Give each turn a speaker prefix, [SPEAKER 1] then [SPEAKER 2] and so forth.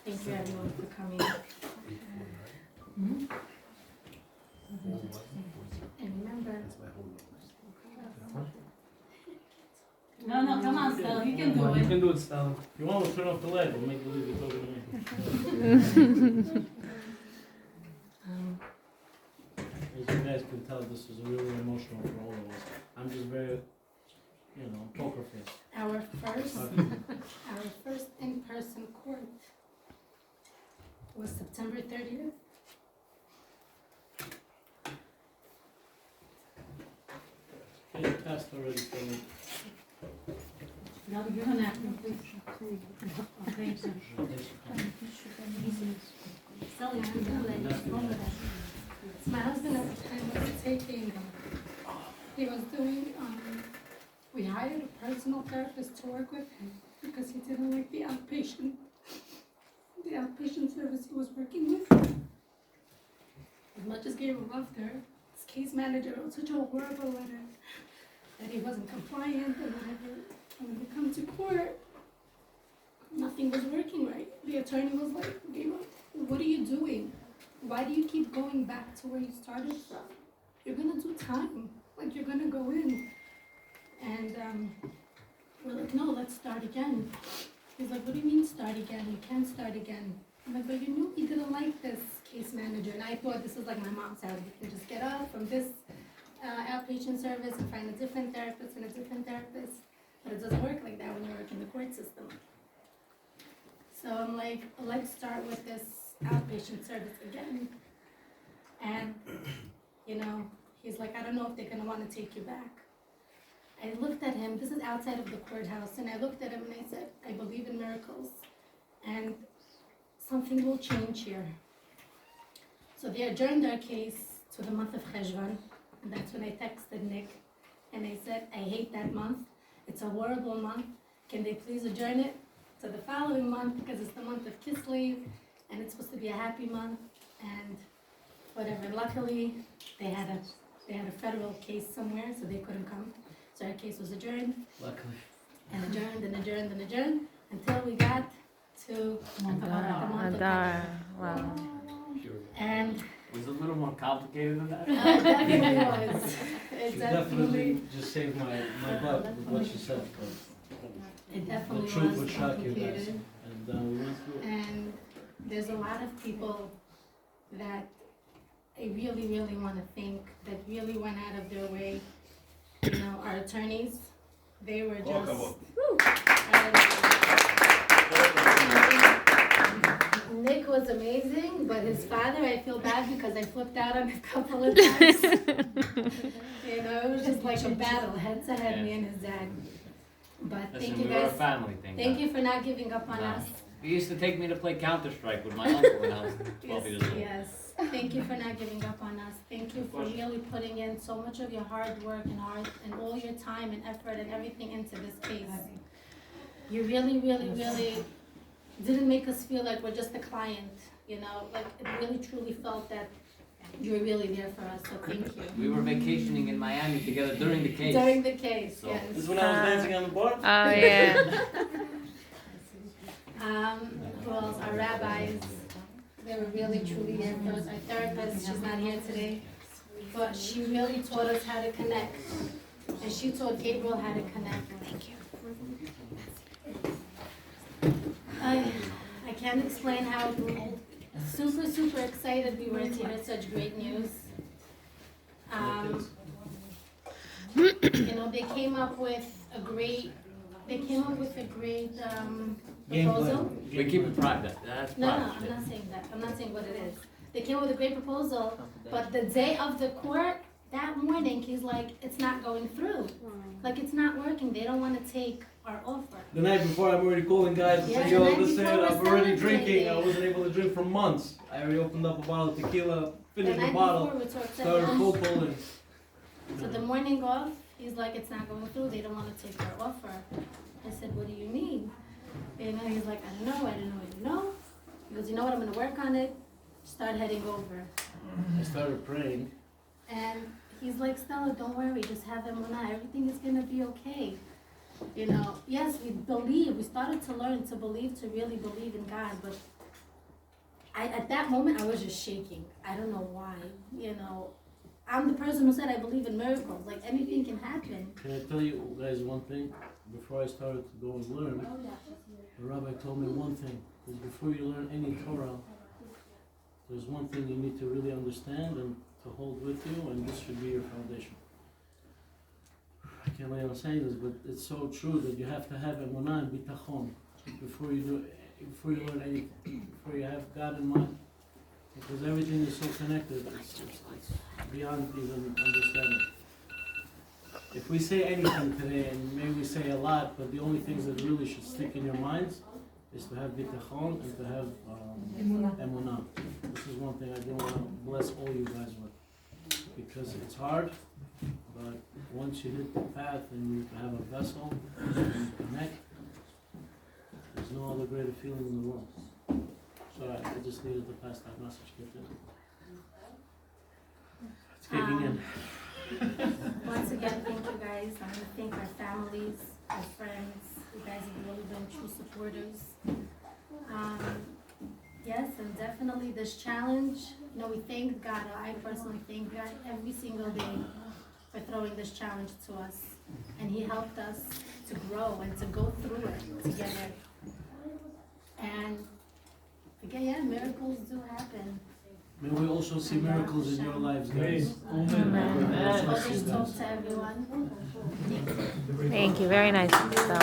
[SPEAKER 1] Thank you everyone for coming. And remember,
[SPEAKER 2] No, come on, Stella, you can do
[SPEAKER 3] You
[SPEAKER 2] it.
[SPEAKER 3] can do it, Stella. If you want, we'll turn off the light. We'll make believe you're talking to me. As you guys can tell, this is really emotional for all of us. I'm just very, poker face.
[SPEAKER 1] our first in-person court was September 30th.
[SPEAKER 3] Okay, you passed already, Stella.
[SPEAKER 2] No, you're gonna have to please. Okay, so. Stella, you can do that.
[SPEAKER 1] My husband at the time was taking, he was doing, we hired a personal therapist to work with him because he didn't like the outpatient service he was working with. As much as Gabriel loved her, his case manager wrote such a horrible letter that he wasn't compliant and whatever. And when we come to court, nothing was working right. The attorney was like, Gabriel, what are you doing? Why do you keep going back to where you started from? You're gonna do time, like you're gonna go in. And we're like, no, let's start again. He's like, what do you mean start again? You can't start again. I'm like, but you knew he didn't like this case manager. And I thought this was like my mom's house. You can just get up from this outpatient service and find a different therapist and a different therapist. But it doesn't work like that when you work in the court system. So I'm like, let's start with this outpatient service again. And, he's like, I don't know if they're gonna wanna take you back. I looked at him, this is outside of the courthouse, and I looked at him and I said, I believe in miracles, and something will change here. So they adjourned our case to the month of Cheshvan, and that's when I texted Nick, and I said, I hate that month, it's a horrible month, can they please adjourn it to the following month, because it's the month of Kislev, and it's supposed to be a happy month, and whatever. Luckily, they had a federal case somewhere, so they couldn't come. So our case was adjourned.
[SPEAKER 3] Luckily.
[SPEAKER 1] And adjourned and adjourned and adjourned until we got to the month of
[SPEAKER 4] Adar. Wow.
[SPEAKER 1] And
[SPEAKER 5] Was it a little more complicated than that?
[SPEAKER 1] it definitely was. It
[SPEAKER 3] She
[SPEAKER 1] definitely
[SPEAKER 3] just saved my butt with what she said.
[SPEAKER 1] It definitely
[SPEAKER 3] The truth
[SPEAKER 1] was
[SPEAKER 3] would shock you guys.
[SPEAKER 1] complicated.
[SPEAKER 3] And we went through it.
[SPEAKER 1] And there's a lot of people that I really, really want to thank that really went out of their way. Our attorneys, they were just. Nick was amazing, but his father, I feel bad because I flipped out on him a couple of times. It was just like a battle, head to head, me and his dad. But
[SPEAKER 5] Listen,
[SPEAKER 1] thank you
[SPEAKER 5] we were a
[SPEAKER 1] guys.
[SPEAKER 5] family thing.
[SPEAKER 1] Thank you for not giving up on
[SPEAKER 5] No.
[SPEAKER 1] us.
[SPEAKER 5] He used to take me to play Counter-Strike with my uncle when I was 12 years old.
[SPEAKER 1] Yes. Thank you for not giving up on us. Thank you for really putting in so much of your hard work and all your time and effort and everything into this case. You really, really, really didn't make us feel like we're just a client, like it really truly felt that you were really there for us, so thank you.
[SPEAKER 5] We were vacationing in Miami together during the case.
[SPEAKER 1] During the case,
[SPEAKER 5] So-
[SPEAKER 1] yes.
[SPEAKER 3] This is when I was dancing on the bar?
[SPEAKER 4] Oh yeah.
[SPEAKER 1] Who else? Our rabbis, they were really truly there for us. Our therapist, she's not here today, but she really taught us how to connect. And she taught Gabriel how to connect. Thank you. I can't explain how super, super excited we were to hear such great news. They came up with a great proposal.
[SPEAKER 5] We keep it private. That's
[SPEAKER 1] No,
[SPEAKER 5] private.
[SPEAKER 1] I'm not saying that. I'm not saying what it is. They came up with a great proposal, but the day of the court, that morning, he's like, it's not going through. Like, it's not working. They don't want to take our offer.
[SPEAKER 3] The night before, I'm already calling guys and
[SPEAKER 1] Yeah,
[SPEAKER 3] saying,
[SPEAKER 1] the
[SPEAKER 3] yo,
[SPEAKER 1] night
[SPEAKER 3] listen,
[SPEAKER 1] before we're
[SPEAKER 3] I'm already drinking. I
[SPEAKER 1] celebrating.
[SPEAKER 3] wasn't able to drink for months. I already opened up a bottle of tequila,
[SPEAKER 1] The
[SPEAKER 3] finished the
[SPEAKER 1] night
[SPEAKER 3] bottle,
[SPEAKER 1] before, we talked to
[SPEAKER 3] started
[SPEAKER 1] him.
[SPEAKER 3] full pulling.
[SPEAKER 1] So the morning off, he's like, it's not going through. They don't want to take our offer. I said, what do you mean? He's like, I don't know. He goes, you know what? I'm going to work on it. Start heading over.
[SPEAKER 3] I started praying.
[SPEAKER 1] And he's like, Stella, don't worry, just have emunah. Everything is gonna be okay. You know, yes, we started to learn to believe, to really believe in God, but at that moment I was just shaking. I don't know why, you know. I'm the person who said I believe in miracles, like anything can happen.
[SPEAKER 3] Can I tell you guys one thing? Before I started to go and learn, the rabbi told me one thing, because before you learn any Torah, there's one thing you need to really understand and to hold with you, and this should be your foundation. I can't believe I'm saying this, but it's so true that you have to have emunah and bitachon before you learn anything, before you have God in mind, because everything is so connected. It's beyond even understanding. If we say anything today, and maybe we say a lot, but the only things that really should stick in your minds is to have bitachon and to have emunah. This is one thing I do want to bless all you guys with, because it's hard, but once you hit the path and you have a vessel and you connect, there's no other greater feeling in the world. So I just needed to pass that message. It's kicking in.
[SPEAKER 1] Once again, thank you guys. I want to thank our families, our friends. You guys have really been true supporters. Yes, and definitely this challenge, you know, we thank God. I personally thank God every single day for throwing this challenge to us. And He helped us to grow and to go through it together. And again, yeah, miracles do happen.
[SPEAKER 3] May we also see miracles in your lives, guys.
[SPEAKER 1] I'll just talk to everyone.
[SPEAKER 4] Thank you. Very nice. So.